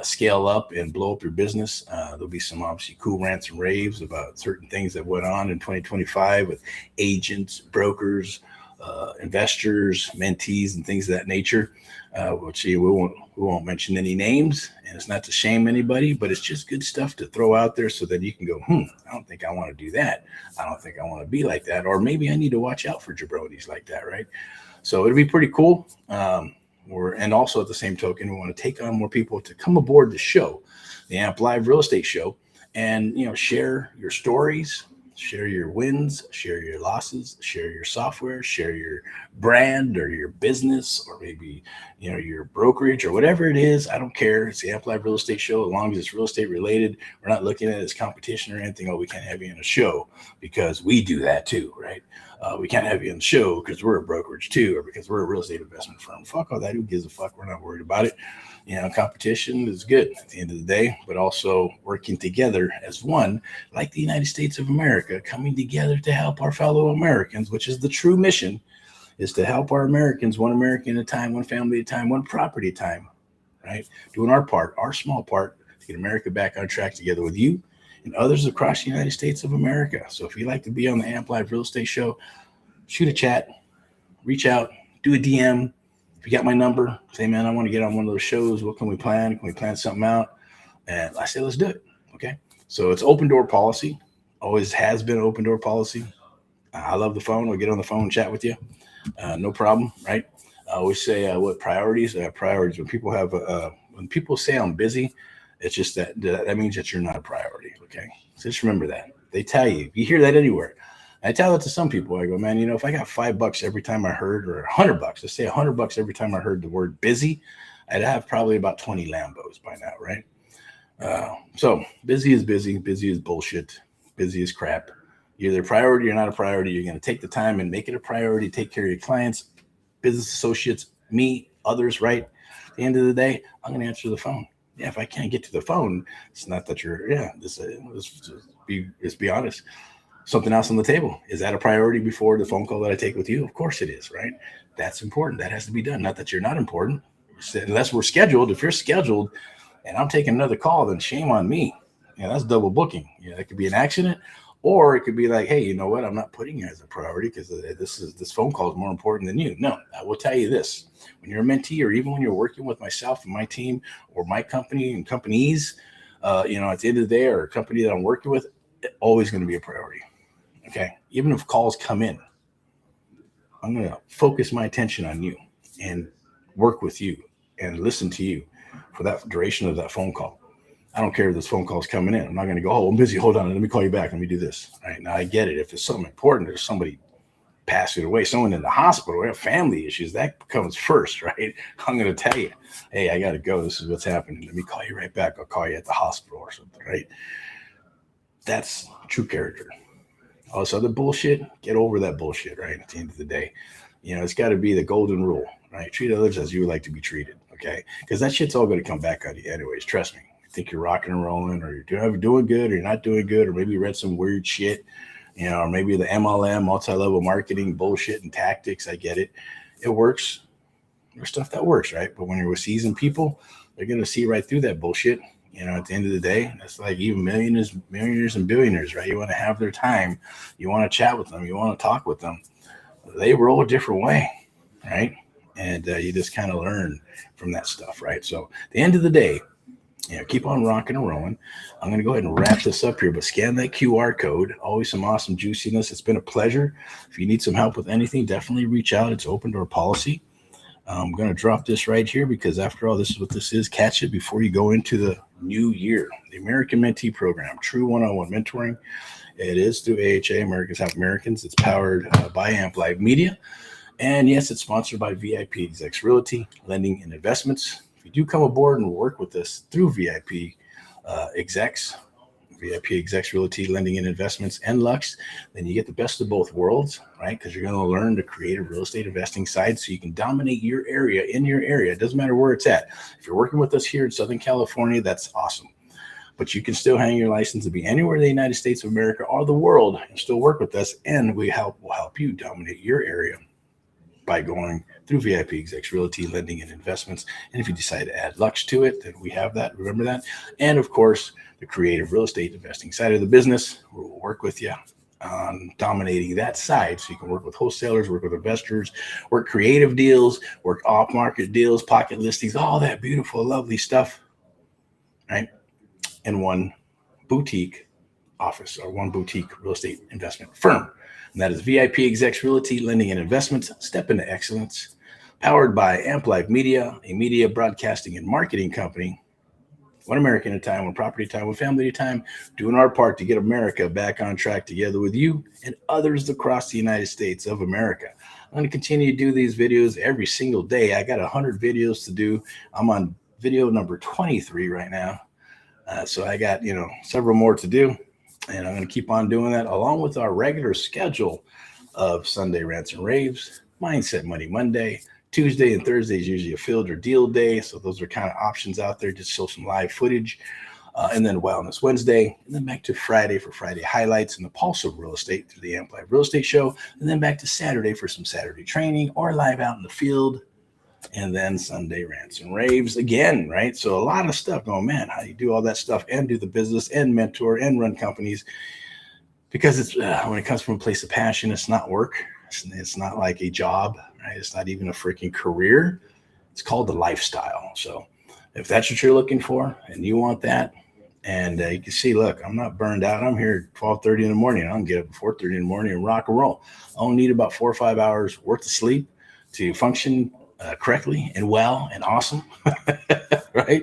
scale up and blow up your business. There'll be some obviously cool rants and raves about certain things that went on in 2025 with agents, brokers, investors, mentees, and things of that nature. Which we won't mention any names, and it's not to shame anybody, but it's just good stuff to throw out there so that you can go, I don't think I want to do that. I don't think I want to be like that, or maybe I need to watch out for jabronis like that, right? So it'll be pretty cool. And also at the same token, we want to take on more people to come aboard the show, the AMP Live Real Estate Show, and share your stories, share your wins, share your losses, share your software, share your brand or your business, or maybe your brokerage or whatever it is. I don't care. It's the AMP Live Real Estate Show. As long as it's real estate related, we're not looking at it as competition or anything. Oh, we can't have you in a show because we do that too, right? We can't have you in the show because we're a brokerage too, or because we're a real estate investment firm. Fuck all that. Who gives a fuck? We're not worried about it. Competition is good at the end of the day, but also working together as one, like the United States of America, coming together to help our fellow Americans, which is the true mission, is to help our Americans, one American at a time, one family at a time, one property at a time, right? Doing our part, our small part, to get America back on track together with you and others across the United States of America. So if you'd like to be on the AMP Live Real Estate Show, shoot a chat, reach out, do a DM. If you got my number, say, man, I want to get on one of those shows. What can we plan? Can we plan something out? And I say, let's do it. Okay. So it's open door policy. Always has been open door policy. I love the phone. We'll get on the phone and chat with you. No problem. Right. I always say what priorities. Priorities. When people say I'm busy, it's just that means that you're not a priority. Okay. So just remember that. They tell you. You hear that anywhere. I tell it to some people. I go, man, if I got $5 every time I heard, or $100, let's say $100 every time I heard the word busy, I'd have probably about 20 Lambos by now, right? So busy is busy. Busy is bullshit. Busy is crap. You're either a priority or not a priority. You're going to take the time and make it a priority. Take care of your clients, business associates, me, others, right? At the end of the day, I'm going to answer the phone. Yeah, if I can't get to the phone, it's not that let's be honest. Something else on the table. Is that a priority before the phone call that I take with you? Of course it is, right? That's important. That has to be done. Not that you're not important. Unless we're scheduled. If you're scheduled and I'm taking another call, then shame on me. That's double booking. It could be an accident, or it could be like, hey, you know what? I'm not putting you as a priority because this phone call is more important than you. No, I will tell you this. When you're a mentee, or even when you're working with myself and my team or my company and companies, at the end of the day, or a company that I'm working with, it's always going to be a priority. Okay. Even if calls come in, I'm going to focus my attention on you and work with you and listen to you for that duration of that phone call. I don't care if this phone call is coming in. I'm not going to go, oh, I'm busy. Hold on. Let me call you back. Let me do this. All right. Now I get it. If it's something important, there's somebody passing away, someone in the hospital, we have family issues, that comes first, right? I'm going to tell you, hey, I got to go. This is what's happening. Let me call you right back. I'll call you at the hospital or something, right? That's true character. All this other bullshit, get over that bullshit, right? At the end of the day, it's got to be the golden rule, right? Treat others as you would like to be treated, okay? Because that shit's all going to come back on you anyways. Trust me. You think you're rocking and rolling, or you're doing good, or you're not doing good, or maybe you read some weird shit, or maybe the MLM, multi-level marketing bullshit and tactics. I get it. It works. There's stuff that works, right? But when you're with seasoned people, they're going to see right through that bullshit. At the end of the day, that's like even millionaires and billionaires, right? You want to have their time. You want to chat with them. You want to talk with them. They roll a different way, right? And you just kind of learn from that stuff, right? So at the end of the day, keep on rocking and rolling. I'm going to go ahead and wrap this up here, but scan that QR code. Always some awesome juiciness. It's been a pleasure. If you need some help with anything, definitely reach out. It's open door policy. I'm going to drop this right here because after all, this is what this is. Catch it before you go into the new year. The American Mentee Program, true one-on-one mentoring. It is through AHA, Americans Help Americans. It's powered by AMP Live Media. And yes, it's sponsored by VIPeXecs Realty, Lending and Investments. If you do come aboard and work with us through VIPeXecs, VIPeXecs Realty, Lending and Investments, and Lux, then you get the best of both worlds, right? Because you're going to learn the creative real estate investing side so you can dominate your area in your area. It doesn't matter where it's at. If you're working with us here in Southern California, that's awesome. But you can still hang your license to be anywhere in the United States of America or the world and still work with us, and we'll help you dominate your area by going through VIPeXecs Realty, Lending and Investments. And if you decide to add Lux to it, then we have that. Remember that. And of course, the creative real estate investing side of the business, we'll work with you on dominating that side. So you can work with wholesalers, work with investors, work creative deals, work off-market deals, pocket listings, all that beautiful, lovely stuff, right? In one boutique office or one boutique real estate investment firm. And that is VIPeXecs Realty, Lending and Investments, Step into Excellence, powered by Amp Live Media, a media broadcasting and marketing company. One American at a time, one property at a time, one family at a time, doing our part to get America back on track together with you and others across the United States of America. I'm going to continue to do these videos every single day. I got 100 videos to do. I'm on video number 23 right now. So I got, several more to do. And I'm going to keep on doing that along with our regular schedule of Sunday Rants and Raves, Mindset Money Monday, Tuesday and Thursday is usually a field or deal day. So those are kind of options out there to show some live footage. And then Wellness Wednesday, and then back to Friday for Friday highlights and the pulse of real estate through the Amp Live Real Estate Show. And then back to Saturday for some Saturday training or live out in the field. And then Sunday Rants and Raves again, right? So a lot of stuff going, man, how do you do all that stuff and do the business and mentor and run companies? Because it's when it comes from a place of passion, it's not work. It's not like a job, right? It's not even a freaking career. It's called the lifestyle. So if that's what you're looking for and you want that, and you can see, look, I'm not burned out. I'm here at 12:30 in the morning. I don't get up at 4:30 in the morning and rock and roll. I only need about 4 or 5 hours worth of sleep to function correctly and well and awesome, right?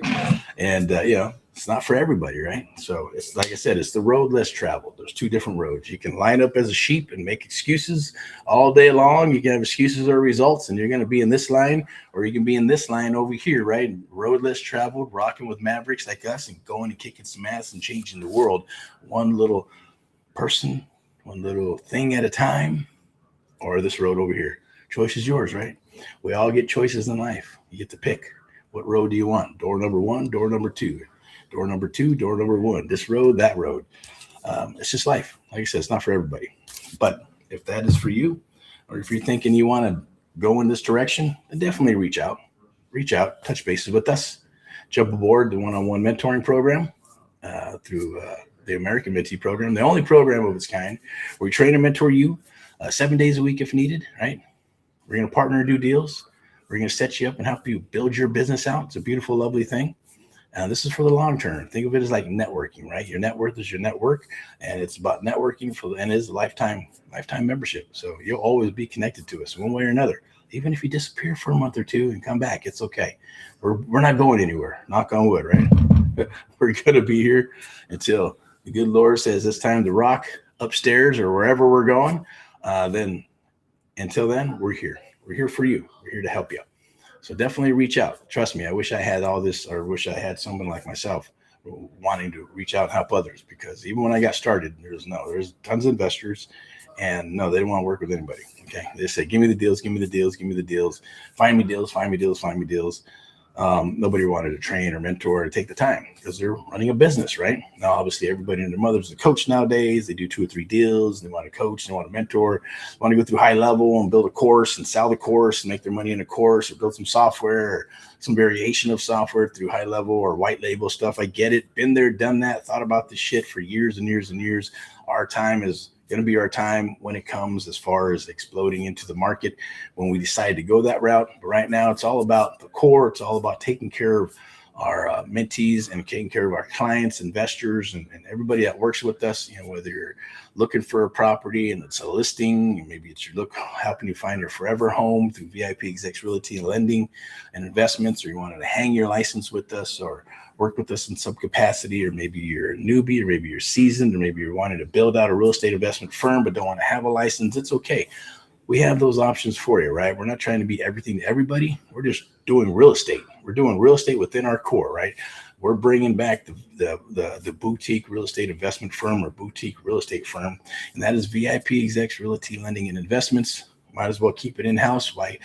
And it's not for everybody, right? So it's like I said, it's the road less traveled. There's two different roads. You can line up as a sheep and make excuses all day long. You can have excuses or results, and you're going to be in this line, or you can be in this line over here, right? Road less traveled, rocking with mavericks like us and going and kicking some ass and changing the world one little person, one little thing at a time, or this road over here. Choice is yours, right? We all get choices in life. You get to pick. What road do you want? Door number 1, door number 2, door number 2, door number 1. This road, that road. It's just life. Like I said, it's not for everybody. But if that is for you, or if you're thinking you want to go in this direction, then definitely reach out. Reach out, touch bases with us. Jump aboard the one-on-one mentoring program through the American Mentee Program, the only program of its kind where we train and mentor you 7 days a week if needed, right? We're going to partner and do deals. We're going to set you up and help you build your business out. It's a beautiful, lovely thing. And this is for the long term. Think of it as like networking, right? Your net worth is your network, and it's about networking and it's a lifetime membership. So you'll always be connected to us one way or another. Even if you disappear for a month or two and come back, it's okay. We're not going anywhere. Knock on wood, right? We're going to be here until the good Lord says it's time to rock upstairs or wherever we're going. Then until then, we're here. We're here for you. We're here to help you. So definitely reach out. Trust me, I wish I had all this, or wish I had someone like myself wanting to reach out and help others, because even when I got started, there's tons of investors, and no, they don't want to work with anybody. Okay. They say, give me the deals, give me the deals, give me the deals, find me deals, find me deals, find me deals. Nobody wanted to train or mentor or take the time because they're running a business, right? Now, obviously, everybody and their mother's a coach nowadays. They do 2 or 3 deals. They want to coach. They want to mentor. They want to go through high level and build a course and sell the course and make their money in a course, or build some software or some variation of software through high level or white label stuff. I get it. Been there, done that. Thought about this shit for years and years and years. Our time is going to be our time when it comes as far as exploding into the market when we decide to go that route. But right now, it's all about the core. It's all about taking care of our mentees and taking care of our clients, investors, and everybody that works with us. Whether you're looking for a property and it's a listing, maybe it's helping you find your forever home through VIPeXecs Realty and Lending and Investments, or you wanted to hang your license with us or work with us in some capacity, or maybe you're a newbie, or maybe you're seasoned, or maybe you're wanting to build out a real estate investment firm but don't want to have a license. It's okay. We have those options for you, right? We're not trying to be everything to everybody. We're just doing real estate. We're doing real estate within our core, right? we're bringing back the boutique real estate investment firm or boutique real estate firm, and that is VIPeXecs Realty Lending and Investments. Might as well keep it in-house. Why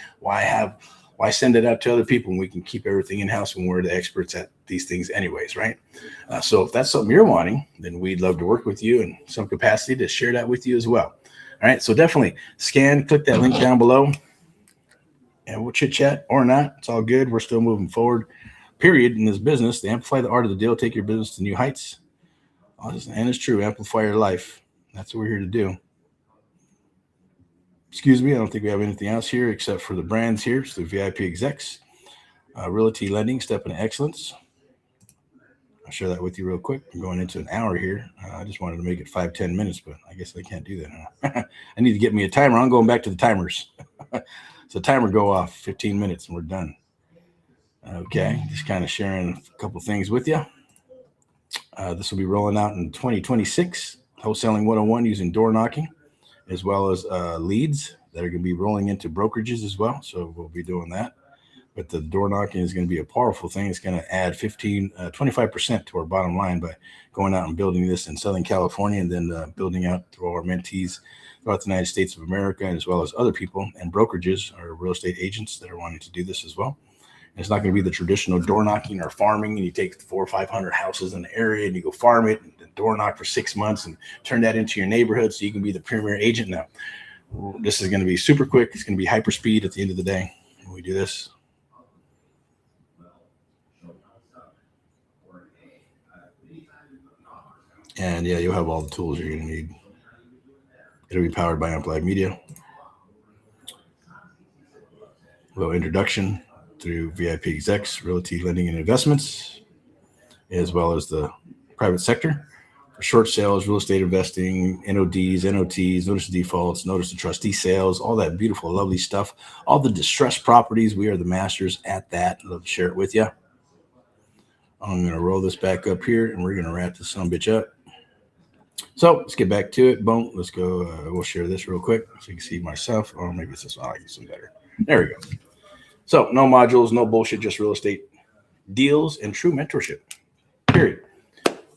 send it out to other people when we can keep everything in-house when we're the experts at these things anyways, right? So if that's something you're wanting, then we'd love to work with you in some capacity to share that with you as well. All right, so definitely click that link down below, and we'll chit chat or not. It's all good. We're still moving forward, period, in this business. To amplify the art of the deal, take your business to new heights. And it's true, amplify your life. That's what we're here to do. Excuse me, I don't think we have anything else here except for the brands here. So VIPeXecs, Realty Lending, Step into Excellence. I'll share that with you real quick. I'm going into an hour here. I just wanted to make it 5-10 minutes, but I guess I can't do that. Huh? I need to get me a timer. I'm going back to the timers. So timer go off 15 minutes and we're done. Okay, just kind of sharing a couple things with you. This will be rolling out in 2026. Wholesaling 101 using door knocking, as well as leads that are going to be rolling into brokerages as well. So we'll be doing that. But the door knocking is going to be a powerful thing. It's going to add 25% to our bottom line by going out and building this in Southern California, and then building out through all our mentees throughout the United States of America, as well as other people and brokerages or real estate agents that are wanting to do this as well. And it's not going to be the traditional door knocking or farming, and you take 400 or 500 houses in the area and you go farm it and door knock for 6 months and turn that into your neighborhood so you can be the premier agent. Now, this is going to be super quick. It's going to be hyper speed at the end of the day when we do this. And yeah, you'll have all the tools you're going to need. It'll be powered by Amplified Media. A little introduction through VIPeXecs, Realty Lending and Investments, as well as the private sector for short sales, real estate investing, NODs, NOTs, notice of defaults, notice of trustee sales, all that beautiful, lovely stuff. All the distressed properties, we are the masters at that. I'd love to share it with you. I'm going to roll this back up here, and we're going to wrap this son of a bitch up. So let's get back to it. Boom. Let's go. We'll share this real quick so you can see myself. Or maybe it's this one. I can see better. There we go. So no modules, no bullshit, just real estate deals and true mentorship, period.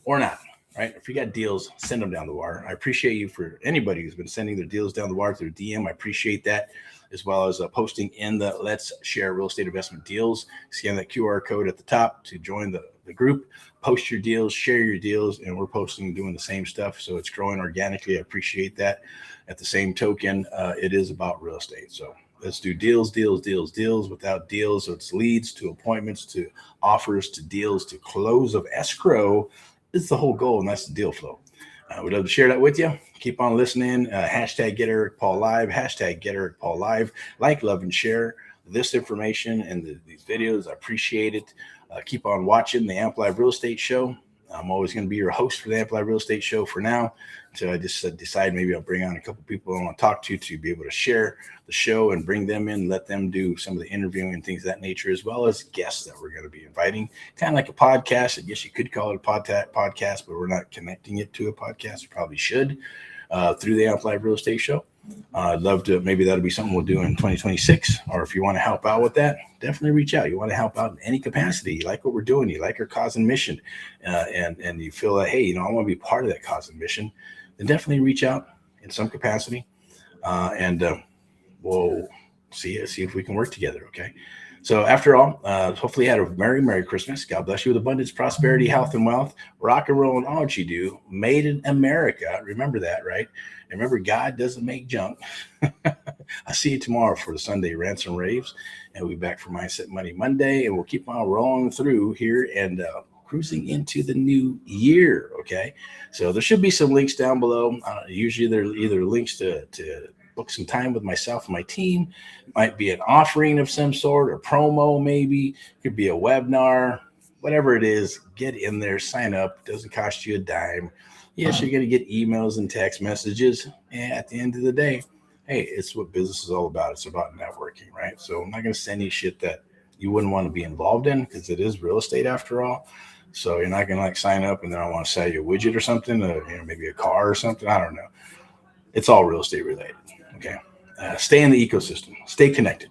Or not, right? If you got deals, send them down the wire. I appreciate you for anybody who's been sending their deals down the wire through DM. I appreciate that, as well as posting in the Let's Share Real Estate Investment Deals. Scan that QR code at the top to join the group. Post your deals, share your deals, and we're posting and doing the same stuff. So it's growing organically. I appreciate that. At the same token, it is about real estate. So let's do deals. Without deals, so it's leads to appointments to offers to deals to close of escrow is the whole goal, and that's the deal flow. We'd love to share that with you. Keep on listening. Hashtag Get Erick Paul Live. Hashtag Get Erick Paul Live. Like, love, and share this information and these videos. I appreciate it. Keep on watching the Amplified Real Estate Show. I'm always going to be your host for the Amplified Real Estate Show for now, until I just decide maybe I'll bring on a couple people I want to talk to be able to share the show and bring them in, let them do some of the interviewing and things of that nature, as well as guests that we're going to be inviting. Kind of like a podcast. I guess you could call it a podcast, but we're not connecting it to a podcast. We probably should through the Amplified Real Estate Show. I'd love to, maybe that'll be something we'll do in 2026, or if you want to help out with that, definitely reach out. You want to help out in any capacity. You like what we're doing. You like our cause and mission, and you feel that, hey, I want to be part of that cause and mission, then definitely reach out in some capacity, and we'll see if we can work together. Okay. So after all, hopefully you had a Merry Christmas. God bless you with abundance, prosperity, health, and wealth. Rock and roll and all that you do. Made in America. Remember that, right? And remember, God doesn't make junk. I'll see you tomorrow for the Sunday Rants and Raves. And we'll be back for Mindset Money Monday. And we'll keep on rolling through here and cruising into the new year. Okay. So there should be some links down below. Usually they're either links to book some time with myself and my team. It might be an offering of some sort, or promo maybe. It could be a webinar, whatever it is. Get in there, sign up. It doesn't cost you a dime. Yes, you're going to get emails and text messages. And at the end of the day, hey, it's what business is all about. It's about networking, right? So I'm not going to send you shit that you wouldn't want to be involved in, because it is real estate after all. So you're not going to sign up and then I want to sell you a widget or something, maybe a car or something. I don't know. It's all real estate related. Okay. Stay in the ecosystem. Stay connected.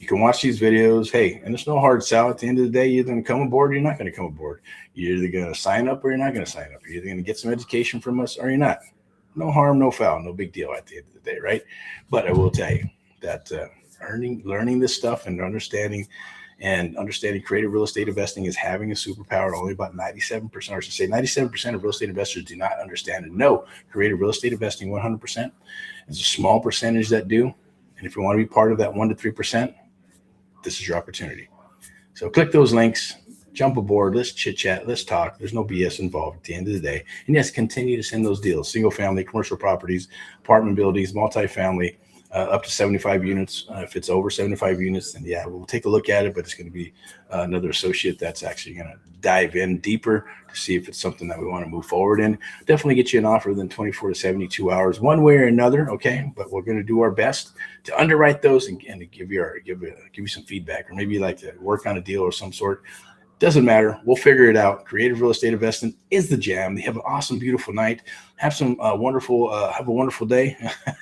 You can watch these videos. Hey, and there's no hard sell. At the end of the day, you're going to come aboard or you're not going to come aboard. You're either going to sign up or you're not going to sign up. You're either going to get some education from us or you're not. No harm, no foul, no big deal at the end of the day, right? But I will tell you that learning this stuff and understanding creative real estate investing is having a superpower. Only about 97%, or I should say 97% of real estate investors do not understand and know creative real estate investing 100%. There's a small percentage that do. And if you want to be part of that 1 to 3%, this is your opportunity. So click those links, jump aboard, let's chit chat, let's talk. There's no BS involved at the end of the day. And yes, continue to send those deals, single family, commercial properties, apartment buildings, multifamily, up to 75 units. If it's over 75 units, then yeah, we'll take a look at it, but it's going to be another associate that's actually going to dive in deeper to see if it's something that we want to move forward in. Definitely get you an offer within 24 to 72 hours, one way or another. Okay. But we're going to do our best to underwrite those and to give you some feedback, or maybe you like to work on a deal of some sort. Doesn't matter. We'll figure it out. Creative real estate investing is the jam. They have an awesome, beautiful night. Have some have a wonderful day.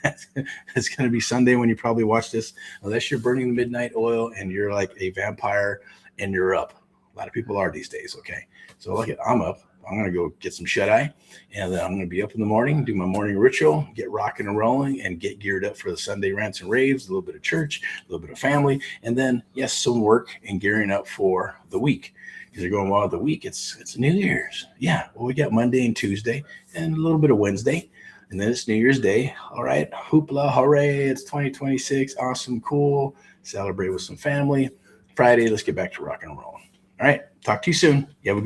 It's going to be Sunday when you probably watch this, unless you're burning the midnight oil and you're like a vampire and you're up. A lot of people are these days. Okay. So look, I'm up. I'm going to go get some shut-eye, and then I'm going to be up in the morning, do my morning ritual, get rocking and rolling, and get geared up for the Sunday rants and raves, a little bit of church, a little bit of family, and then, yes, some work and gearing up for the week. Because you're going, well, the week, it's New Year's. Yeah, well, we got Monday and Tuesday and a little bit of Wednesday, and then it's New Year's Day. All right, hoopla, hooray, it's 2026, awesome, cool, celebrate with some family. Friday, let's get back to rock and roll. All right, talk to you soon. You have a good